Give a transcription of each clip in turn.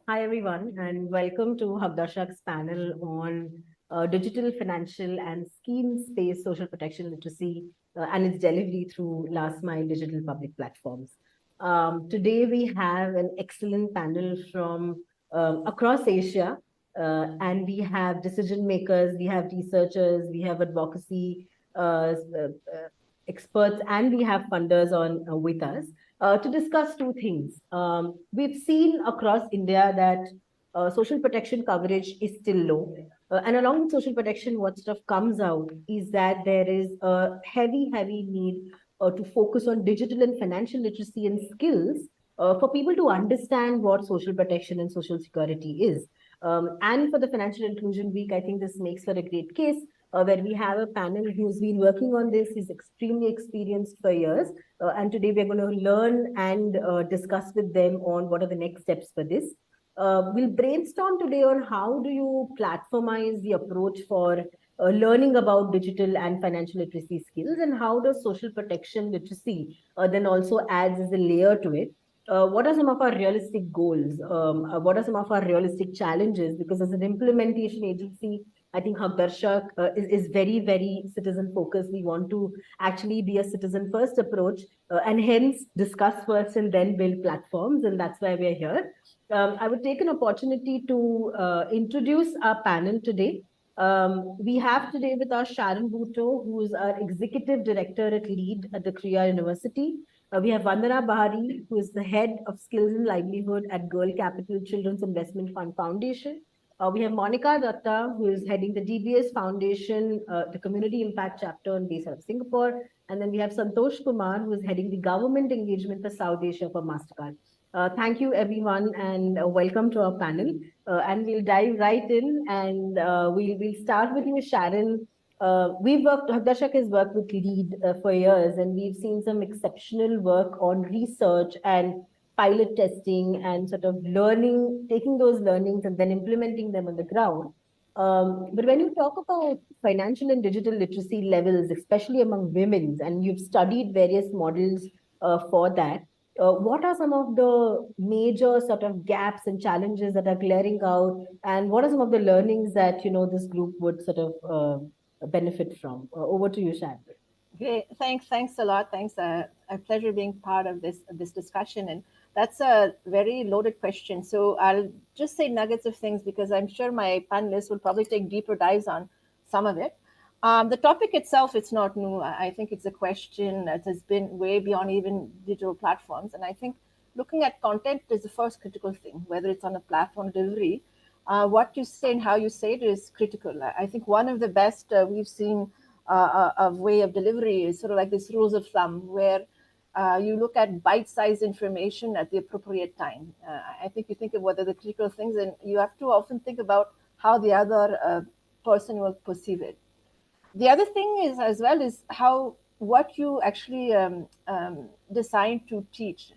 Hi, everyone, and welcome to Habdarshak's panel on digital, financial, and scheme-based social protection literacy and its delivery through last mile digital public platforms. Today, we have an excellent panel from across Asia, and we have decision makers, we have researchers, we have advocacy experts, and we have funders on with us to discuss two things. We've seen across India that social protection coverage is still low. And along with social protection, what stuff comes out is that there is a heavy need to focus on digital and financial literacy and skills for people to understand what social protection and social security is. And for the Financial Inclusion Week, I think this makes for a great case where we have a panel who's been working on this, is extremely experienced for years, and today we're going to learn and discuss with them on what are the next steps for this. We'll brainstorm today on how do you platformize the approach for learning about digital and financial literacy skills, and how does social protection literacy then also adds as a layer to it. What are some of our realistic goals? What are some of our realistic challenges? Because as an implementation agency, I think Haqdarshak is very citizen focused. We want to actually be a citizen first approach and hence discuss first and then build platforms. And that's why we're here. I would take an opportunity to introduce our panel today. We have today with us Sharon Bhutto, who is our executive director at LEAD at the Kriya University. We have Vandana Bahari, who is the head of skills and livelihood at Girl Capital Children's Investment Fund Foundation. We have Monica Datta, who is heading the DBS Foundation, the Community Impact Chapter based out of Singapore. And then we have Santosh Kumar, who is heading the government engagement for South Asia for MasterCard. Thank you, everyone, and welcome to our panel. And we'll dive right in, and we'll start with you, Sharon. Hagdashak has worked with LEAD for years, and we've seen some exceptional work on research and pilot testing and sort of learning, taking those learnings and then implementing them on the ground. But when you talk about financial and digital literacy levels, especially among women, and you've studied various models for that, what are some of the major sort of gaps and challenges that are glaring out, and what are some of the learnings that this group would sort of benefit from? Over to you, Shad. Okay, thanks a lot. Thanks. A pleasure being part of this discussion, and that's a very loaded question. So I'll just say nuggets of things because I'm sure my panelists will probably take deeper dives on some of it. The topic itself, it's not new. I think it's a question that has been way beyond even digital platforms, and I think looking at content is the first critical thing, whether it's on a platform delivery. What you say and how you say it is critical. I think one of the best we've seen of way of delivery is sort of like this rules of thumb where you look at bite-sized information at the appropriate time. I think you think of what are the critical things, and you have to often think about how the other person will perceive it. The other thing is as well is how what you actually design to teach.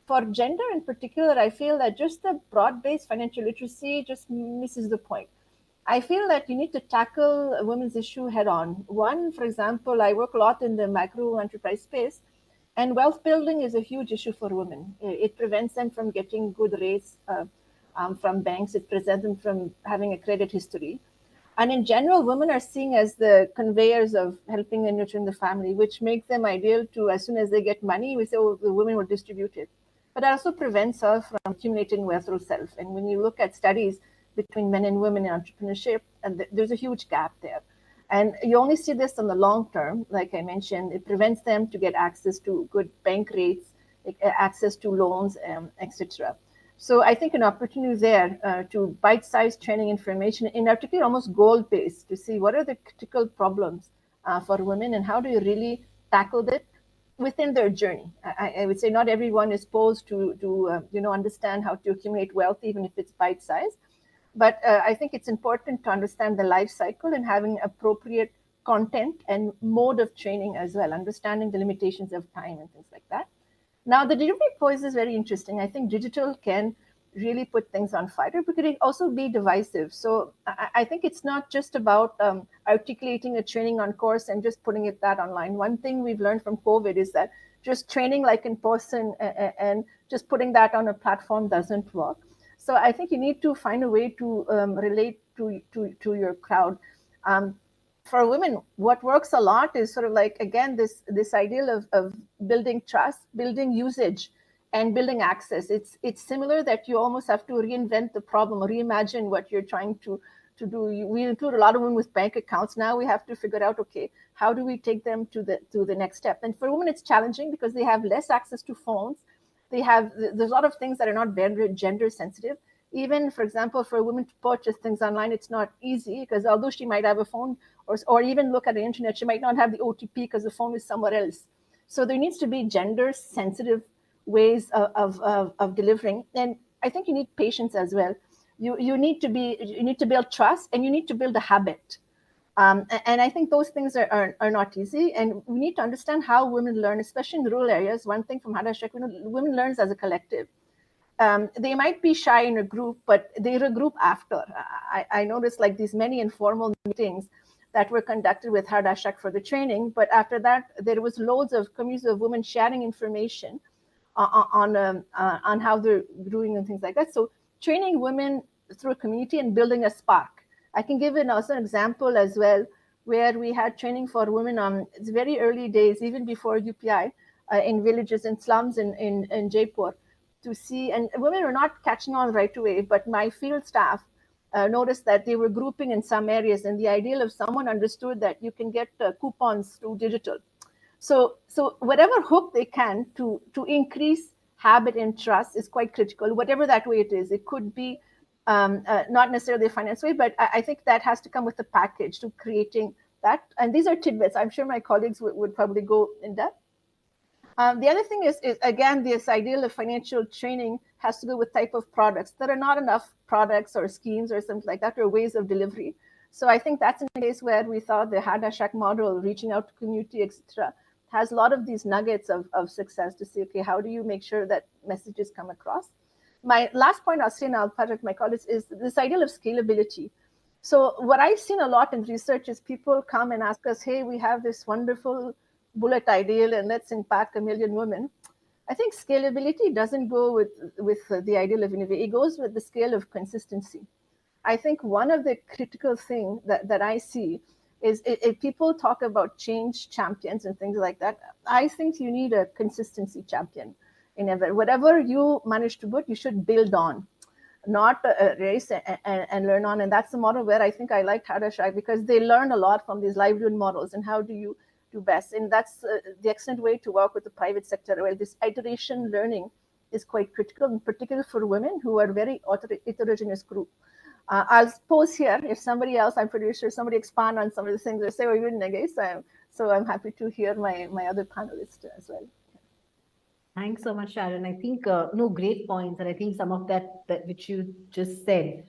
For gender in particular, I feel that just the broad-based financial literacy just misses the point. I feel that you need to tackle a women's issue head on. One, for example, I work a lot in the micro enterprise space, and wealth building is a huge issue for women. It prevents them from getting good rates from banks, it prevents them from having a credit history. And in general, women are seen as the conveyors of helping and nurturing the family, which makes them ideal to, as soon as they get money, we say, oh, the women will distribute it. But it also prevents her from accumulating wealth through self. And when you look at studies between men and women in entrepreneurship, and there's a huge gap there. And you only see this in the long term. Like I mentioned, it prevents them to get access to good bank rates, access to loans, etc. So I think an opportunity there to bite-sized training information, in particular almost goal-based, to see what are the critical problems for women and how do you really tackle that within their journey. I would say not everyone is posed to understand how to accumulate wealth, even if it's bite-sized. But I think it's important to understand the life cycle and having appropriate content and mode of training as well, understanding the limitations of time and things like that. Now, the delivery pose is very interesting. I think digital can really put things on fire, but it can also be divisive. So I think it's not just about articulating a training on course and just putting it that online. One thing we've learned from COVID is that just training like in person and just putting that on a platform doesn't work. So I think you need to find a way to relate to your crowd. For women, what works a lot is sort of like, again, this ideal of building trust, building usage, and building access. It's similar that you almost have to reinvent the problem, or reimagine what you're trying to do. We include a lot of women with bank accounts. Now we have to figure out, okay, how do we take them to the next step? And for women, it's challenging because they have less access to phones. There's a lot of things that are not very gender sensitive. Even, for example, for a woman to purchase things online, it's not easy, because although she might have a phone, or even look at the internet, she might not have the OTP because the phone is somewhere else. So there needs to be gender sensitive ways of delivering. And I think you need patience as well. You need to build trust, and you need to build a habit. And I think those things are not easy. And we need to understand how women learn, especially in rural areas. One thing from Hadashak, women learns as a collective. They might be shy in a group, but they regroup after. I noticed like these many informal meetings that were conducted with Hardashak for the training, but after that, there was loads of communities of women sharing information on how they're doing and things like that. So training women through a community and building a spark. I can give also an example as well, where we had training for women on its very early days, even before UPI, in villages and slums in Jaipur, to see, and women were not catching on right away, but my field staff noticed that they were grouping in some areas, and the ideal of someone understood that you can get coupons through digital. So whatever hook they can to increase habit and trust is quite critical, whatever that way it is. It could be not necessarily a finance way, but I think that has to come with a package to creating that. And these are tidbits. I'm sure my colleagues would probably go in depth. The other thing is again, this ideal of financial training has to do with type of products. There are not enough products or schemes or something like that, or ways of delivery. So I think that's a case where we thought the Hadashak model, reaching out to community, etc., has a lot of these nuggets of success to say, okay, how do you make sure that messages come across? My last point I'll say, and I'll pass it to my colleagues, is this ideal of scalability. So what I've seen a lot in research is people come and ask us, hey, we have this wonderful bullet ideal and let's impact 1 million women. I think scalability doesn't go with the ideal of innovation. It goes with the scale of consistency. I think one of the critical things that I see is if people talk about change champions and things like that, I think you need a consistency champion. Whatever you manage to put, you should build on, not race and learn on. And that's the model where I think I like Hadashak, because they learn a lot from these livelihood models and how do you do best. And that's the excellent way to work with the private sector, where this iteration learning is quite critical, in particular for women who are very heterogeneous group. I'll pause here. If somebody else, I'm pretty sure somebody expand on some of the things or say, oh, you didn't again. So I'm happy to hear my other panelists as well. Thanks so much, Sharon. I think no, great points, and I think some of that which you just said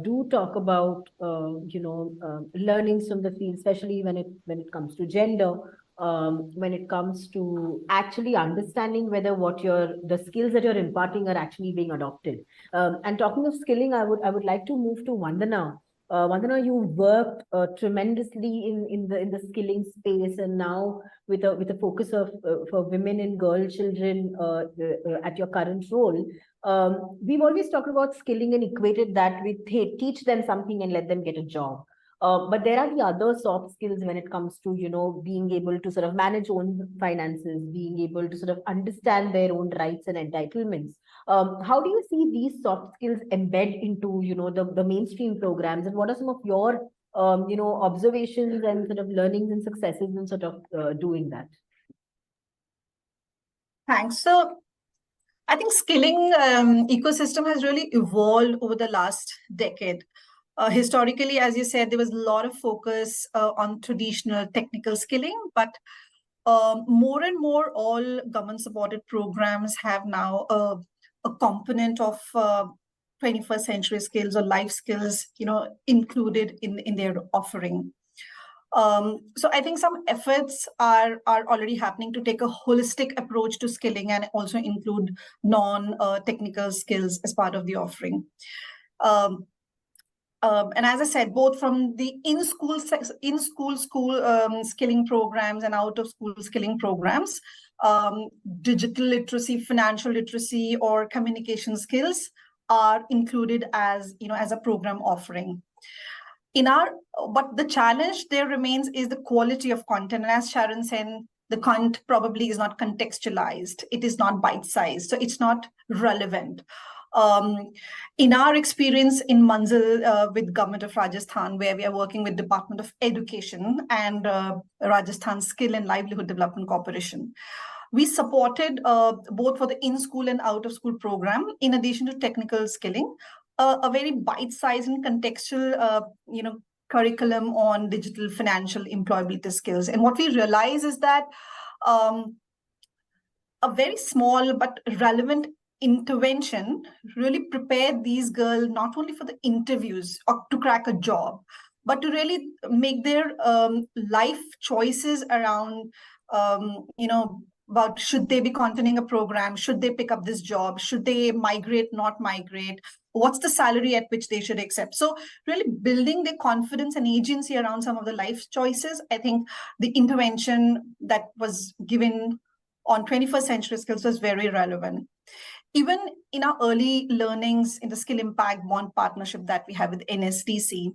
do talk about learnings from the field, especially when it comes to gender, when it comes to actually understanding whether the skills that you're imparting are actually being adopted. And talking of skilling, I would like to move to Vandana. Vandana, you worked tremendously in the skilling space, and now with a focus of for women and girl children at your current role. We've always talked about skilling and equated that with, hey, teach them something and let them get a job. But there are the other soft skills when it comes to, being able to sort of manage own finances, being able to sort of understand their own rights and entitlements. How do you see these soft skills embed into, the mainstream programs, and what are some of your, observations and sort of learnings and successes in sort of doing that? Thanks. So I think skilling ecosystem has really evolved over the last decade. Historically, as you said, there was a lot of focus on traditional technical skilling, but more and more all government-supported programs have now a component of 21st century skills or life skills, included in their offering. So I think some efforts are already happening to take a holistic approach to skilling and also include non-technical skills as part of the offering. And as I said, both from the in-school skilling programs and out-of-school skilling programs, digital literacy, financial literacy, or communication skills are included as, as a program offering. But the challenge there remains is the quality of content. And as Sharon said, the content probably is not contextualized. It is not bite-sized, so it's not relevant. In our experience in Manzil with Government of Rajasthan, where we are working with Department of Education and Rajasthan Skill and Livelihood Development Corporation, we supported both for the in-school and out-of-school program, in addition to technical skilling, a very bite-sized and contextual, curriculum on digital financial employability skills. And what we realize is that a very small but relevant intervention really prepared these girls not only for the interviews or to crack a job, but to really make their life choices around, about should they be continuing a program, should they pick up this job, should they migrate, not migrate, what's the salary at which they should accept. So really building their confidence and agency around some of the life choices. I think the intervention that was given on 21st Century Skills was very relevant. Even in our early learnings in the Skill Impact Bond partnership that we have with NSDC,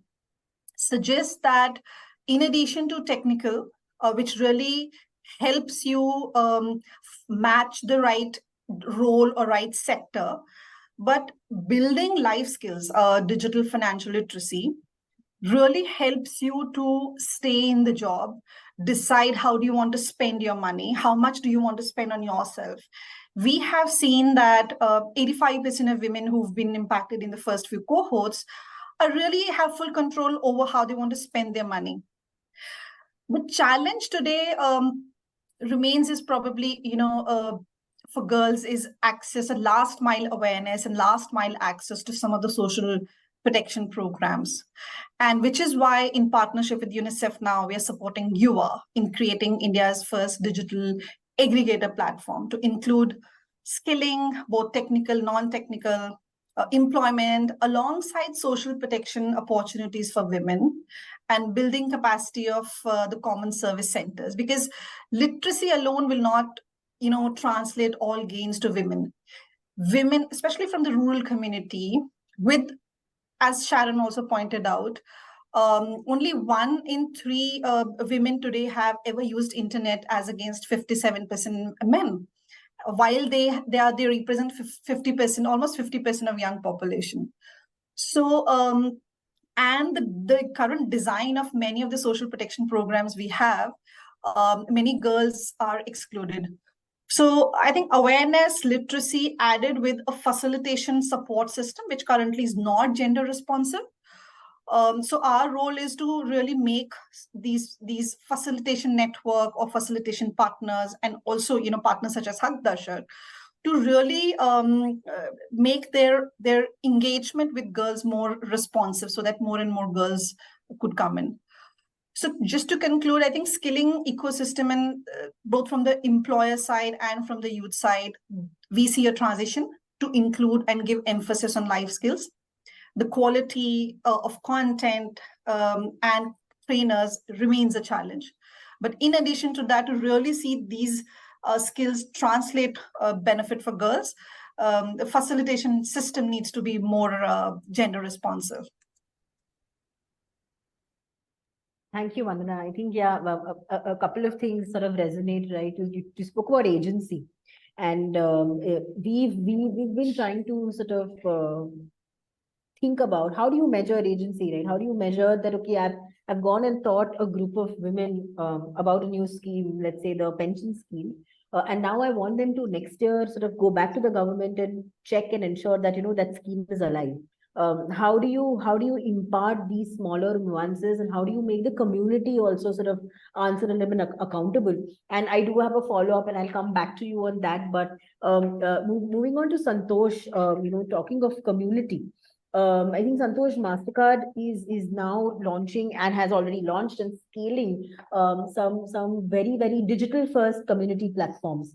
suggests that in addition to technical, which really helps you match the right role or right sector, but building life skills, digital financial literacy, really helps you to stay in the job, decide how do you want to spend your money, how much do you want to spend on yourself. We have seen that 85% of women who've been impacted in the first few cohorts really have full control over how they want to spend their money. The challenge today remains is probably, for girls is access and last mile awareness and last mile access to some of the social protection programs. And which is why in partnership with UNICEF now, we are supporting YUVA in creating India's first digital aggregator platform to include skilling, both technical, non-technical, employment, alongside social protection opportunities for women, and building capacity of the common service centers, because literacy alone will not, translate all gains to women. Women, especially from the rural community, with, as Sharon also pointed out, only 1 in 3 women today have ever used internet, as against 57% men, while they represent 50%, almost 50% of young population. So, and the current design of many of the social protection programs we have, many girls are excluded. So I think awareness, literacy added with a facilitation support system, which currently is not gender responsive. So our role is to really make these facilitation network or facilitation partners, and also, partners such as Haq Darshak, to really make their engagement with girls more responsive, so that more and more girls could come in. So just to conclude, I think skilling ecosystem, and both from the employer side and from the youth side, we see a transition to include and give emphasis on life skills. The quality of content and trainers remains a challenge. But in addition to that, to really see these skills translate benefit for girls, the facilitation system needs to be more gender responsive. Thank you, Vandana. I think, a couple of things sort of resonate, right? You spoke about agency, and we've been trying to sort of think about how do you measure agency, right? How do you measure that, okay, I've gone and taught a group of women about a new scheme, let's say the pension scheme, and now I want them to next year sort of go back to the government and check and ensure that, that scheme is alive. How do you impart these smaller nuances, and how do you make the community also sort of answer and remain accountable? And I do have a follow-up, and I'll come back to you on that. But moving on to Santosh, talking of community, I think Santosh, MasterCard is now launching and has already launched and scaling some very, very digital first community platforms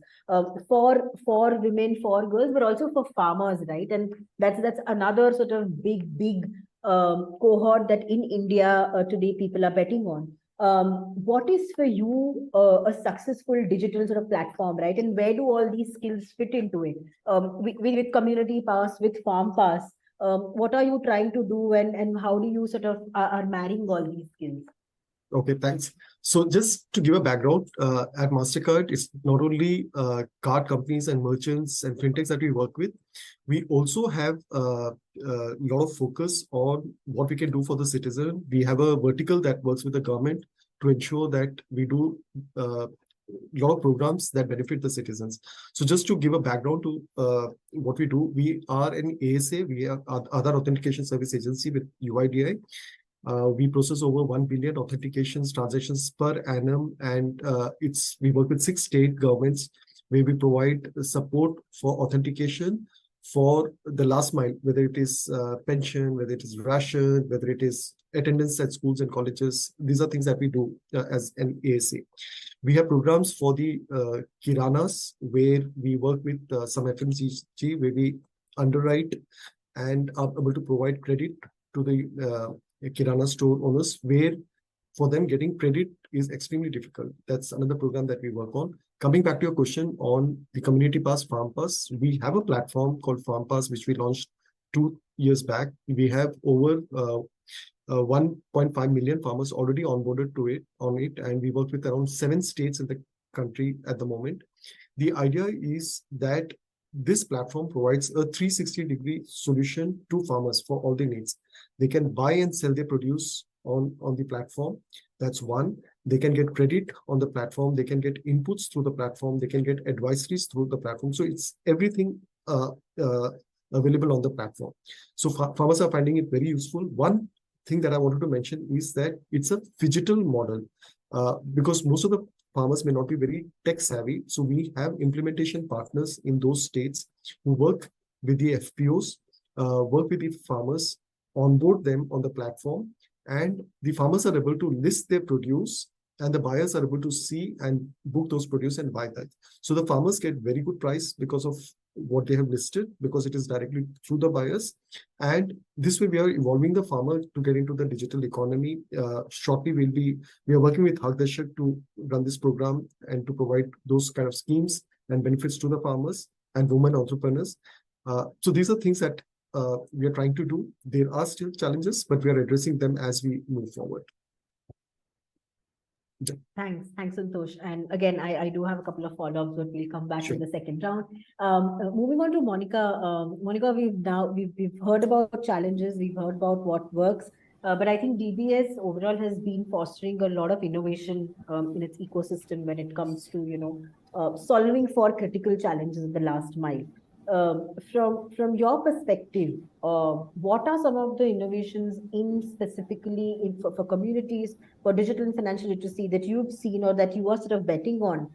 for women, for girls, but also for farmers, right? And that's another sort of big cohort that in India today people are betting on. What is for you a successful digital sort of platform, right? And where do all these skills fit into it? With Community Pass, with Farm Pass, what are you trying to do, and how do you sort of are marrying all these skills? Okay, thanks. So just to give a background, at MasterCard, it's not only card companies and merchants and fintechs that we work with. We also have a lot of focus on what we can do for the citizen. We have a vertical that works with the government to ensure that we do a lot of programs that benefit the citizens. So just to give a background to what we do, we are an ASA, we are Aadhaar Authentication Service Agency with UIDAI. We process over 1 billion authentications transactions per annum, and we work with 6 state governments where we provide support for authentication for the last mile, whether it is pension, whether it is ration, whether it is attendance at schools and colleges. These are things that we do as an ASA. We have programs for the Kiranas, where we work with some FMCG, where we underwrite and are able to provide credit to the Kirana store owners, where for them getting credit is extremely difficult. That's another program that we work on. Coming back to your question on the Community Pass, Farm Pass, we have a platform called Farm Pass, which we launched 2 years back. We have over 1.5 million farmers already onboarded on it, and we work with around 7 states in the country at the moment. The idea is that this platform provides a 360-degree solution to farmers for all their needs. They can buy and sell their produce on the platform. That's one. They can get credit on the platform. They can get inputs through the platform. They can get advisories through the platform. So it's everything available on the platform. So farmers are finding it very useful. One thing that I wanted to mention is that it's a phygital model because most of the farmers may not be very tech savvy. So we have implementation partners in those states who work with the FPOs, work with the farmers, onboard them on the platform, and the farmers are able to list their produce, and the buyers are able to see and book those produce and buy that. So the farmers get very good price because of what they have listed, because it is directly through the buyers. And this way we are evolving the farmer to get into the digital economy. Shortly we are working with Haq Dashak to run this program and to provide those kind of schemes and benefits to the farmers and women entrepreneurs. So these are things that we are trying to do. There are still challenges, but we are addressing them as we move forward. Yeah. Thanks, Santosh. And again, I do have a couple of follow-ups, but we'll come back in the second round. Moving on to Monica. Monica, we've heard about challenges, we've heard about what works, but I think DBS overall has been fostering a lot of innovation in its ecosystem when it comes to solving for critical challenges in the last mile. From your perspective, what are some of the innovations specifically for communities, for digital and financial literacy that you've seen or that you are sort of betting on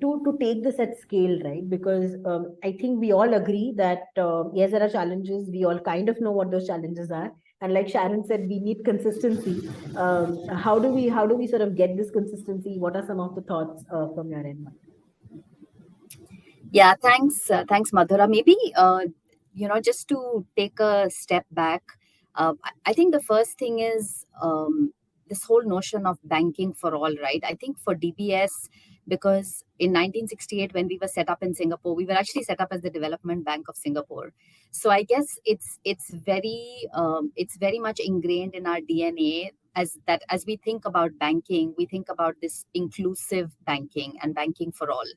to take this at scale, right? Because I think we all agree that yes, there are challenges. We all kind of know what those challenges are. And like Sharon said, we need consistency. How do we sort of get this consistency? What are some of the thoughts from your end? Yeah, thanks, Madhura. Maybe just to take a step back, I think the first thing is this whole notion of banking for all, right? I think for DBS, because in 1968, when we were set up in Singapore, we were actually set up as the Development Bank of Singapore. So I guess it's very much ingrained in our DNA as we think about banking, we think about this inclusive banking and banking for all.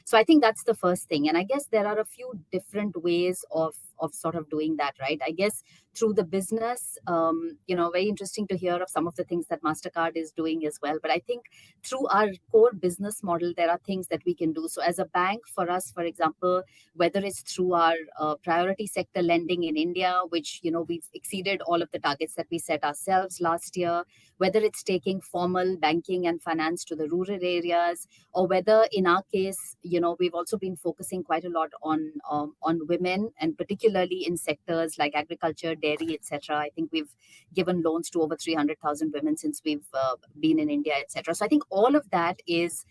So I think that's the first thing. And I guess there are a few different ways of sort of doing that, right? I guess through the business, very interesting to hear of some of the things that MasterCard is doing as well. But I think through our core business model, there are things that we can do. So as a bank, for us, for example, whether it's through our priority sector lending in India, which, we've exceeded all of the targets that we set ourselves last year, whether it's taking formal banking and finance to the rural areas, or whether in our case, we've also been focusing quite a lot on women, and particularly in sectors like agriculture, dairy, etc. I think we've given loans to over 300,000 women since we've been in India, etc. So I think all of that is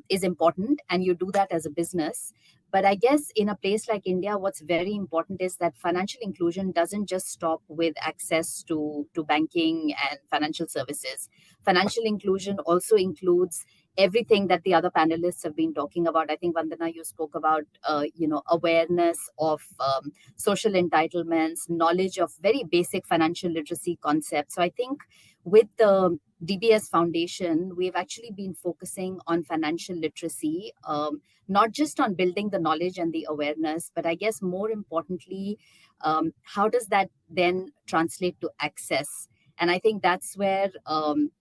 important, and you do that as a business. But I guess in a place like India, what's very important is that financial inclusion doesn't just stop with access to banking and financial services. Financial inclusion also includes everything that the other panelists have been talking about. I think Vandana, you spoke about awareness of social entitlements, knowledge of very basic financial literacy concepts. So I think with the DBS Foundation, we've actually been focusing on financial literacy, not just on building the knowledge and the awareness, but I guess more importantly, how does that then translate to access? And I think that's where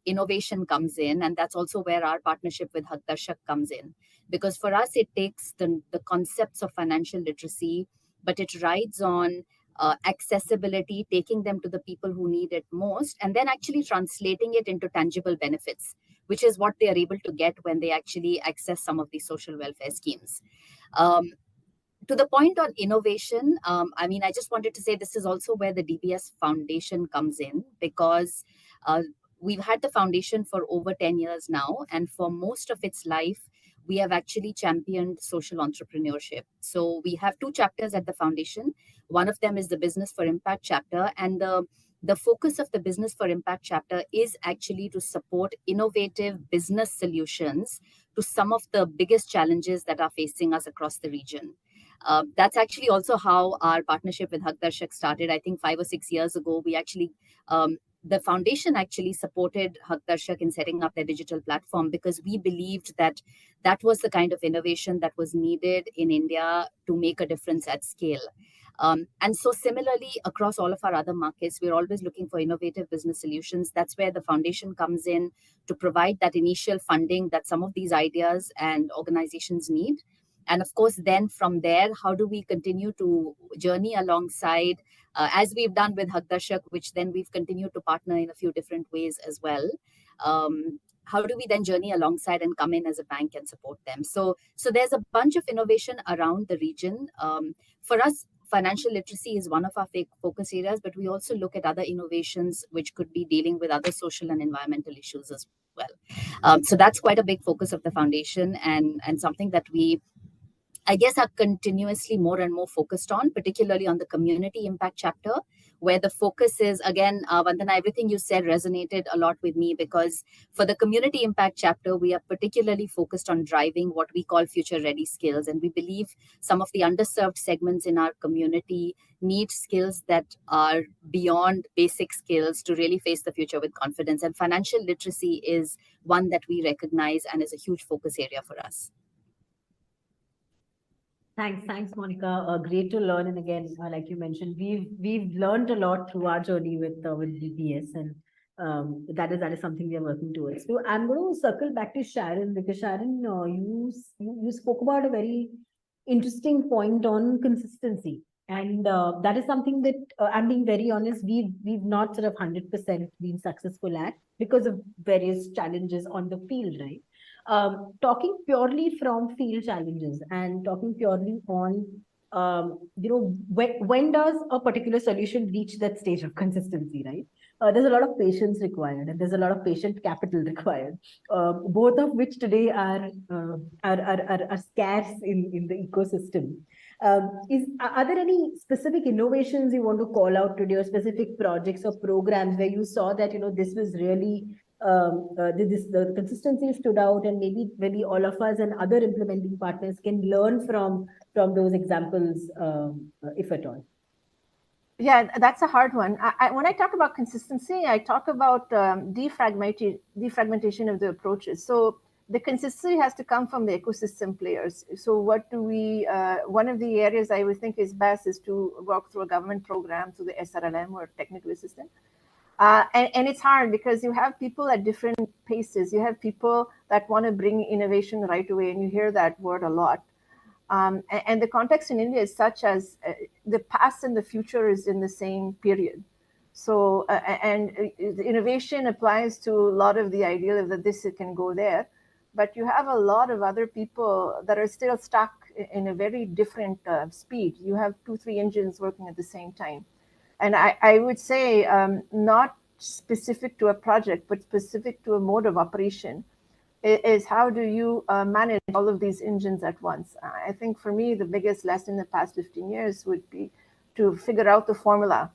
innovation comes in. And that's also where our partnership with Hak Darshak comes in. Because for us, it takes the concepts of financial literacy, but it rides on accessibility, taking them to the people who need it most, and then actually translating it into tangible benefits, which is what they are able to get when they actually access some of these social welfare schemes. To the point on innovation, I just wanted to say this is also where the DBS Foundation comes in, because we've had the foundation for over 10 years now, and for most of its life, we have actually championed social entrepreneurship. So we have 2 chapters at the foundation. One of them is the Business for Impact chapter, and the focus of the Business for Impact chapter is actually to support innovative business solutions to some of the biggest challenges that are facing us across the region. That's actually also how our partnership with Hak Darshak started. I think 5 or 6 years ago, we actually, the foundation actually supported Hak Darshak in setting up their digital platform, because we believed that that was the kind of innovation that was needed in India to make a difference at scale. And so similarly, across all of our other markets, we're always looking for innovative business solutions. That's where the foundation comes in to provide that initial funding that some of these ideas and organizations need. And of course, then from there, how do we continue to journey alongside, as we've done with Hak Darshak, which then we've continued to partner in a few different ways as well. How do we then journey alongside and come in as a bank and support them? So there's a bunch of innovation around the region. For us, financial literacy is one of our focus areas, but we also look at other innovations which could be dealing with other social and environmental issues as well. So that's quite a big focus of the foundation, and something that we, I guess, are continuously more and more focused on, particularly on the community impact chapter, where the focus is, again, Vandana, everything you said resonated a lot with me, because for the community impact chapter, we are particularly focused on driving what we call future ready skills. And we believe some of the underserved segments in our community need skills that are beyond basic skills to really face the future with confidence. And financial literacy is one that we recognize and is a huge focus area for us. Thanks, Monica. Great to learn. And again, like you mentioned, we've learned a lot through our journey with DBS, and that is something we are working towards. So I'm going to circle back to Sharon, because Sharon, you spoke about a very interesting point on consistency, and that is something that I'm being very honest, we've not sort of 100% been successful at because of various challenges on the field, right? Talking purely from field challenges and talking purely on, when does a particular solution reach that stage of consistency, right? There's a lot of patience required, and there's a lot of patient capital required, both of which today are scarce in the ecosystem. Are there any specific innovations you want to call out today, or specific projects or programs where you saw that this was really the consistency stood out, and maybe all of us and other implementing partners can learn from those examples, if at all? Yeah, that's a hard one. When I talk about consistency, I talk about defragmentation of the approaches. So the consistency has to come from the ecosystem players. So what do we, one of the areas I would think is best is to work through a government program, through the SRLM or technical assistance. And it's hard because you have people at different paces. You have people that want to bring innovation right away, and you hear that word a lot. And the context in India is such as the past and the future is in the same period. So, and the innovation applies to a lot of the idea that this can go there, but you have a lot of other people that are still stuck in a very different speed. You have 2-3 engines working at the same time. And I would say not specific to a project, but specific to a mode of operation. is how do you manage all of these engines at once? I think for me, the biggest lesson in the past 15 years would be to figure out the formula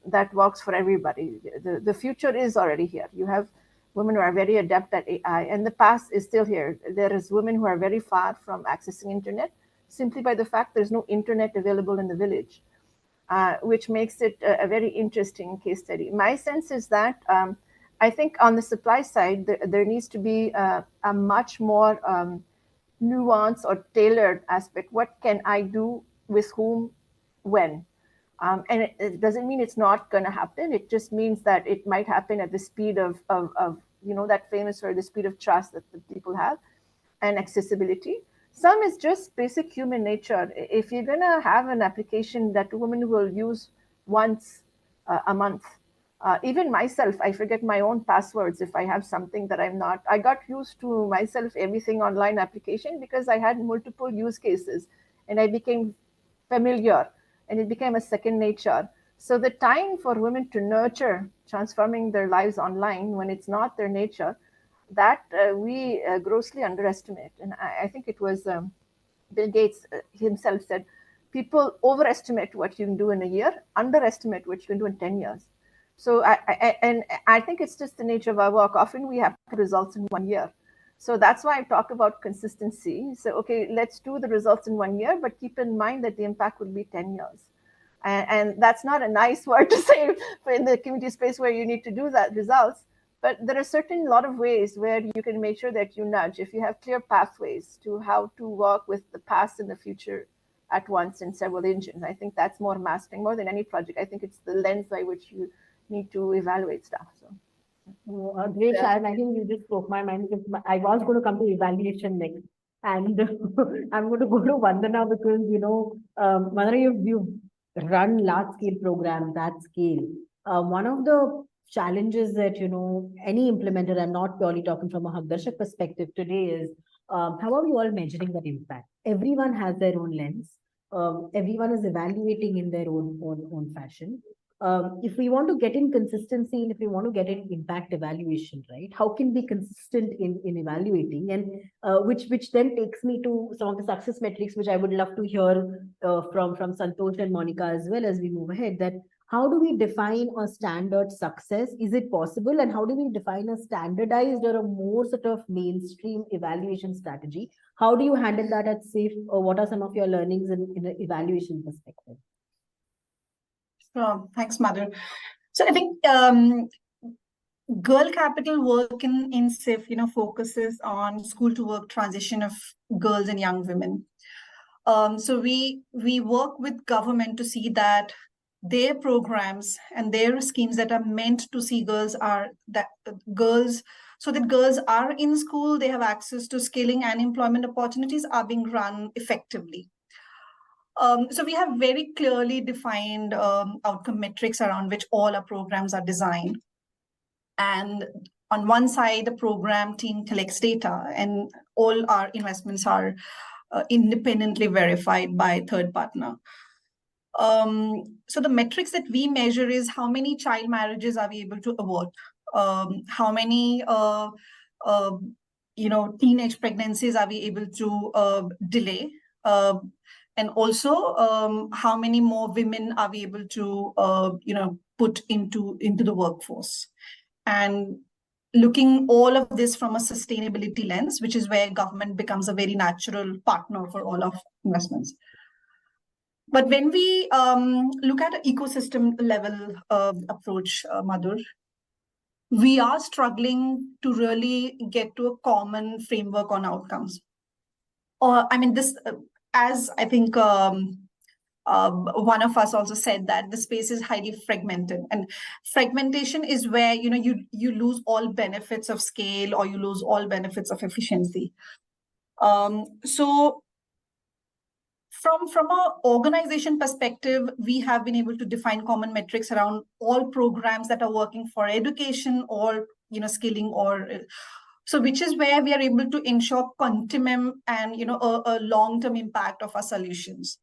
that works for everybody. The future is already here. You have women who are very adept at AI, and the past is still here. There is women who are very far from accessing internet simply by the fact there's no internet available in the village, which makes it a very interesting case study. My sense is that I think on the supply side, there needs to be a much more nuanced or tailored aspect. What can I do with whom, when? And it doesn't mean it's not going to happen. It just means that it might happen at the speed of that famous word, the speed of trust that the people have, and accessibility. Some is just basic human nature. If you're going to have an application that a woman will use once a month, even myself, I forget my own passwords if I have something that I'm not. I got used to myself everything online application because I had multiple use cases and I became familiar and it became a second nature. So the time for women to nurture transforming their lives online when it's not their nature, that we grossly underestimate. And I think it was Bill Gates himself said, people overestimate what you can do in a year, underestimate what you can do in 10 years. So I think it's just the nature of our work. Often we have results in 1 year. So that's why I talk about consistency. So, okay, let's do the results in 1 year, but keep in mind that the impact will be 10 years. And that's not a nice word to say in the community space where you need to do that results. But there are certain lot of ways where you can make sure that you nudge. If you have clear pathways to how to work with the past and the future at once in several engines, I think that's more mastering, more than any project. I think it's the lens by which you need to evaluate stuff. So. Great, Sharon. I think you just broke my mind because I was going to come to evaluation next. And I'm going to go to Vandana because, Vandana, you've run large scale programs at scale. One of the challenges that, any implementer, I'm not purely talking from a Haqdarshak perspective today is, how are you all measuring that impact? Everyone has their own lens. Everyone is evaluating in their own fashion. If we want to get in consistency and if we want to get in impact evaluation, right? How can we be consistent in evaluating, and which then takes me to some of the success metrics, which I would love to hear from Santosh and Monica as well as we move ahead. That how do we define a standard success? Is it possible? And how do we define a standardized or a more sort of mainstream evaluation strategy? How do you handle that at SAFE? Or what are some of your learnings in an evaluation perspective? Thanks, Madhur. So I think Girl Capital work in SIF, focuses on school to work transition of girls and young women. So we work with government to see that their programs and their schemes that are meant to see girls are so that girls are in school, they have access to skilling and employment opportunities are being run effectively. So we have very clearly defined outcome metrics around which all our programs are designed. And on one side, the program team collects data and all our investments are independently verified by a third partner. So the metrics that we measure is how many child marriages are we able to avert? How many teenage pregnancies are we able to delay? And also, how many more women are we able to, put into the workforce? And looking all of this from a sustainability lens, which is where government becomes a very natural partner for all of investments. But when we look at an ecosystem level approach, Madhur, we are struggling to really get to a common framework on outcomes. This. As I think one of us also said that the space is highly fragmented, and fragmentation is where you lose all benefits of scale or you lose all benefits of efficiency. So from an organization perspective, we have been able to define common metrics around all programs that are working for education or skilling or. So which is where we are able to ensure continuum and a long-term impact of our solutions.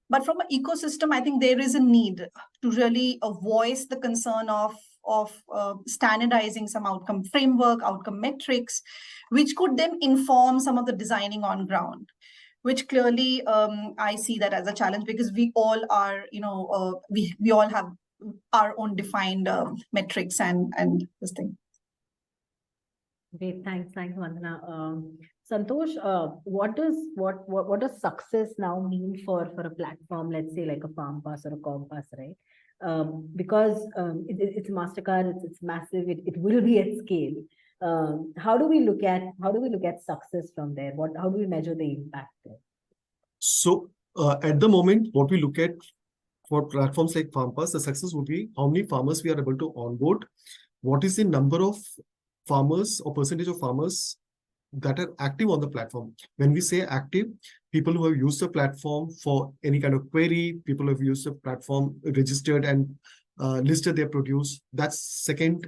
But from an ecosystem, I think there is a need to really voice the concern of of standardizing some outcome framework, outcome metrics, which could then inform some of the designing on ground, which clearly I see that as a challenge, because we all are, we all have our own defined metrics and this thing. Great, thanks, Vandana. Santosh, what does success now mean for a platform, let's say like a FarmPass or a Compass, right? Because it's Mastercard, it's massive, it will be at scale. How do we look at success from there? How do we measure the impact there? So at the moment, what we look at for platforms like FarmPass, the success would be how many farmers we are able to onboard, what is the number of farmers or percentage of farmers that are active on the platform. When we say active, people who have used the platform for any kind of query, people who have used the platform, registered and listed their produce. That's second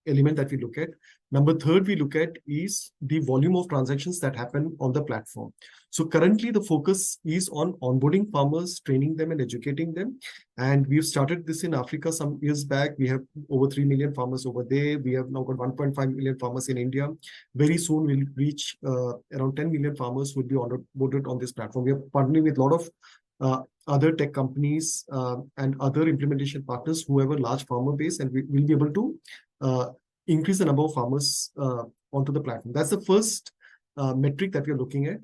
element that we look at. Number third we look at is the volume of transactions that happen on the platform. So currently the focus is on onboarding farmers, training them and educating them. And we've started this in Africa some years back. We have over 3 million farmers over there. We have now got 1.5 million farmers in India. Very soon we'll reach around 10 million farmers who will be onboarded on this platform. We are partnering with a lot of other tech companies and other implementation partners who have a large farmer base, and we will be able to increase the number of farmers onto the platform. That's the first metric that we are looking at,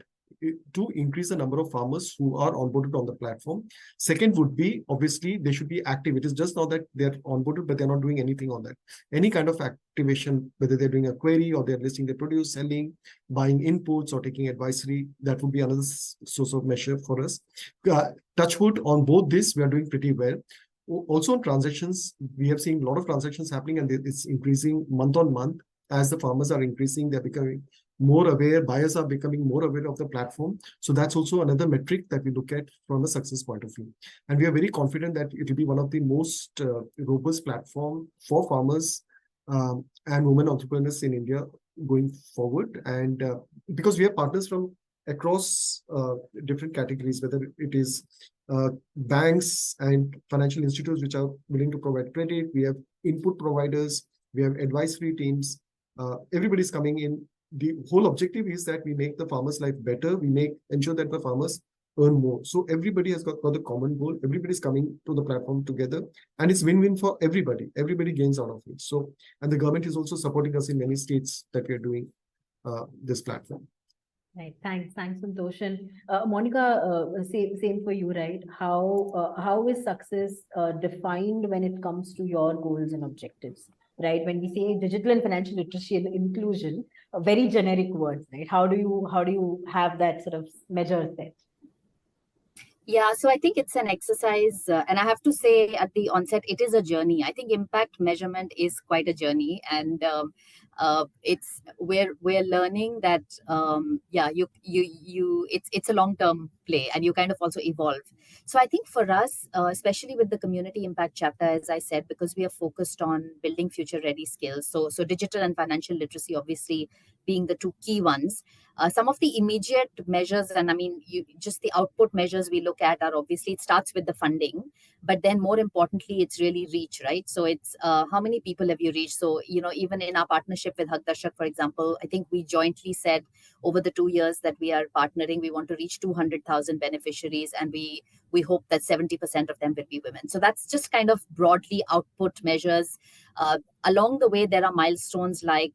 to increase the number of farmers who are onboarded on the platform. Second would be, obviously, they should be active. It is just not that they're onboarded, but they're not doing anything on that. Any kind of activation, whether they're doing a query or they're listing their produce, selling, buying inputs or taking advisory, that would be another source of measure for us. Touchwood, on both this, we are doing pretty well. Also on transactions, we have seen a lot of transactions happening, and it's increasing month on month. As the farmers are increasing, they're becoming more aware, buyers are becoming more aware of the platform. So that's also another metric that we look at from a success point of view. And we are very confident that it will be one of the most robust platform for farmers and women entrepreneurs in India going forward. And because we have partners from across different categories, whether it is banks and financial institutes which are willing to provide credit, we have input providers, we have advisory teams, everybody's coming in. The whole objective is that we make the farmers' life better, we ensure that the farmers earn more. So everybody has got the common goal, everybody's coming to the platform together, and it's win-win for everybody. Everybody gains out of it. So, and the government is also supporting us in many states that we are doing this platform. Right. Thanks, Santosh. And Monica, same for you, right? How is success defined when it comes to your goals and objectives, right? When we say digital and financial literacy and inclusion, very generic words, right? How do you have that sort of measure set? Yeah, so I think it's an exercise, and I have to say at the onset, it is a journey. I think impact measurement is quite a journey, and we're learning that it's a long-term play, and you kind of also evolve. So I think for us, especially with the community impact chapter, as I said, because we are focused on building future-ready skills, so digital and financial literacy obviously being the two key ones. Some of the immediate measures, and I mean, just the output measures we look at are obviously, it starts with the funding, but then more importantly, it's really reach, right? So it's how many people have you reached? So, even in our partnership with Hak Darshak, for example, I think we jointly said over the 2 years that we are partnering, we want to reach 200,000 beneficiaries, and we hope that 70% of them will be women. So that's just kind of broadly output measures. Along the way, there are milestones like,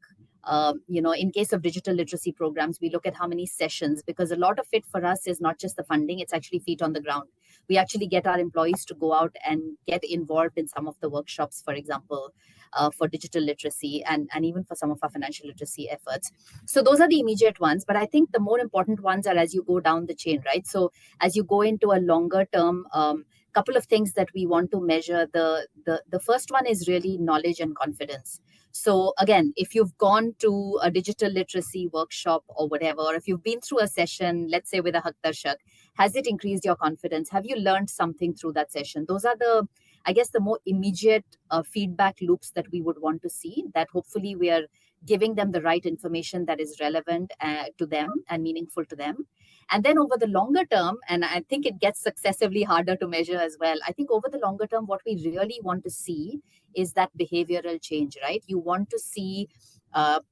in case of digital literacy programs, we look at how many sessions, because a lot of it for us is not just the funding, it's actually feet on the ground. We actually get our employees to go out and get involved in some of the workshops, for example, for digital literacy and even for some of our financial literacy efforts. So those are the immediate ones. But I think the more important ones are as you go down the chain, right? So as you go into a longer term, couple of things that we want to measure. The first one is really knowledge and confidence. So again, if you've gone to a digital literacy workshop or whatever, or if you've been through a session, let's say with a Hak Darshak, has it increased your confidence? Have you learned something through that session? Those are the more immediate feedback loops that we would want to see, that hopefully we are giving them the right information that is relevant to them and meaningful to them. And then over the longer term, and I think it gets successively harder to measure as well, I think over the longer term, what we really want to see is that behavioral change, right? You want to see,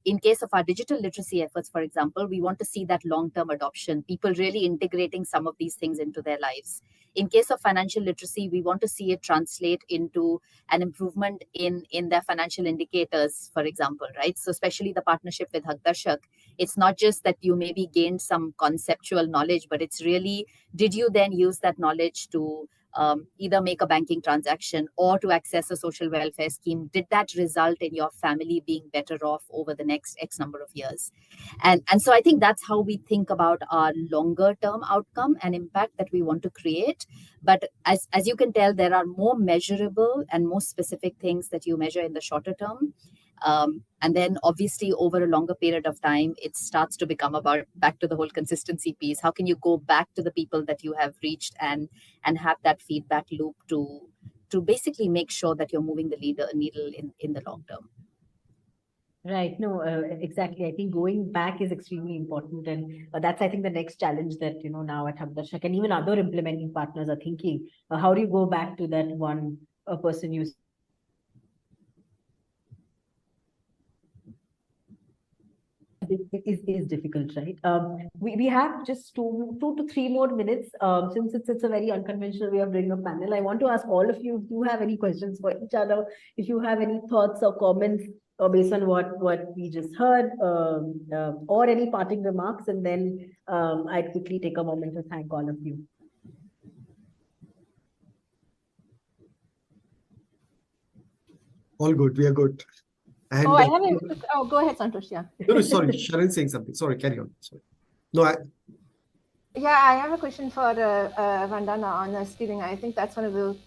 in case of our digital literacy efforts, for example, we want to see that long-term adoption, people really integrating some of these things into their lives. In case of financial literacy, we want to see it translate into an improvement in their financial indicators, for example, right? So especially the partnership with Haqdarshak, it's not just that you maybe gained some conceptual knowledge, but it's really, did you then use that knowledge to either make a banking transaction or to access a social welfare scheme? Did that result in your family being better off over the next X number of years? And so I think that's how we think about our longer term outcome and impact that we want to create. But as you can tell, there are more measurable and more specific things that you measure in the shorter term. And then obviously over a longer period of time, it starts to become about back to the whole consistency piece. How can you go back to the people that you have reached and have that feedback loop to basically make sure that you're moving the needle in the long term? Right. No, exactly. I think going back is extremely important. And that's, I think, the next challenge that, now at Haqdarshak and even other implementing partners are thinking. How do you go back to that one person you is difficult, right? We have just two to three more minutes. Since it's a very unconventional way of doing a panel, I want to ask all of you if you have any questions for each other, if you have any thoughts or comments based on what we just heard, or any parting remarks, and then I'd quickly take a moment to thank all of you. All good. We are good. And, I have a, go ahead, Santosh. Yeah. No, sorry, Sharon saying something. Sorry, carry on. Sorry. No, I have a question for Vandana on skilling. I think that's one of the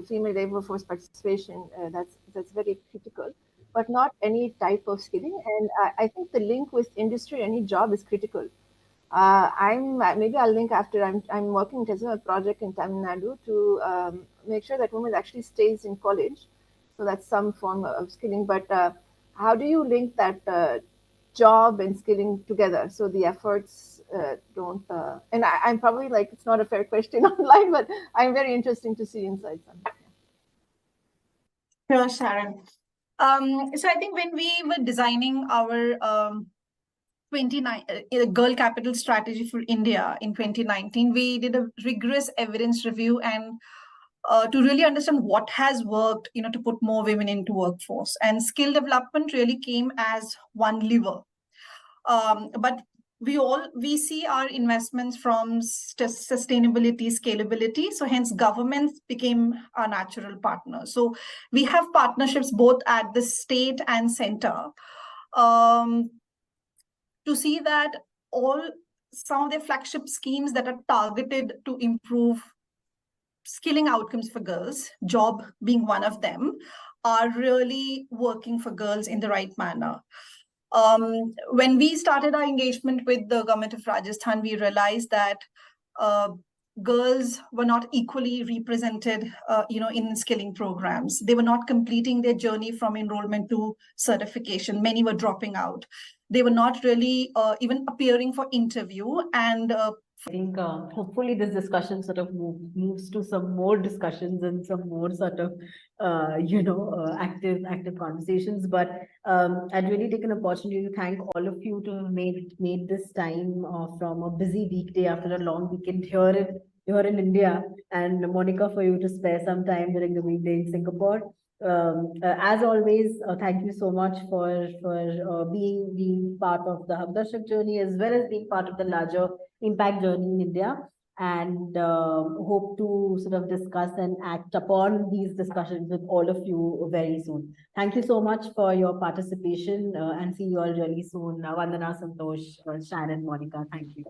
female labor force participation that's very critical, but not any type of skilling. And I think the link with industry, any job is critical. Maybe I'll link after. I'm working as a project in Tamil Nadu to make sure that women actually stays in college. So that's some form of skilling. But how do you link that job and skilling together so the efforts don't? And I'm probably like, it's not a fair question online, but I'm very interested to see insights on it. Sure, Sharon. So I think when we were designing our 29 Girl Capital Strategy for India in 2019, we did a rigorous evidence review and to really understand what has worked, to put more women into workforce. And skill development really came as one lever. But we see our investments from sustainability, scalability. So hence governments became our natural partner. So we have partnerships both at the state and center to see that some of the flagship schemes that are targeted to improve skilling outcomes for girls, job being one of them, are really working for girls in the right manner. When we started our engagement with the government of Rajasthan, we realized that girls were not equally represented, in skilling programs. They were not completing their journey from enrollment to certification. Many were dropping out. They were not really even appearing for interview. And I think hopefully this discussion sort of moves to some more discussions and some more sort of, active conversations. But I'd really take an opportunity to thank all of you to have made this time from a busy weekday after a long weekend here in India, and Monica, for you to spare some time during the weekday in Singapore. As always, thank you so much for being part of the Haqdarshak journey, as well as being part of the larger impact journey in India, and hope to sort of discuss and act upon these discussions with all of you very soon. Thank you so much for your participation, and see you all really soon. Vandana, Santosh, Sharon, Monica, thank you.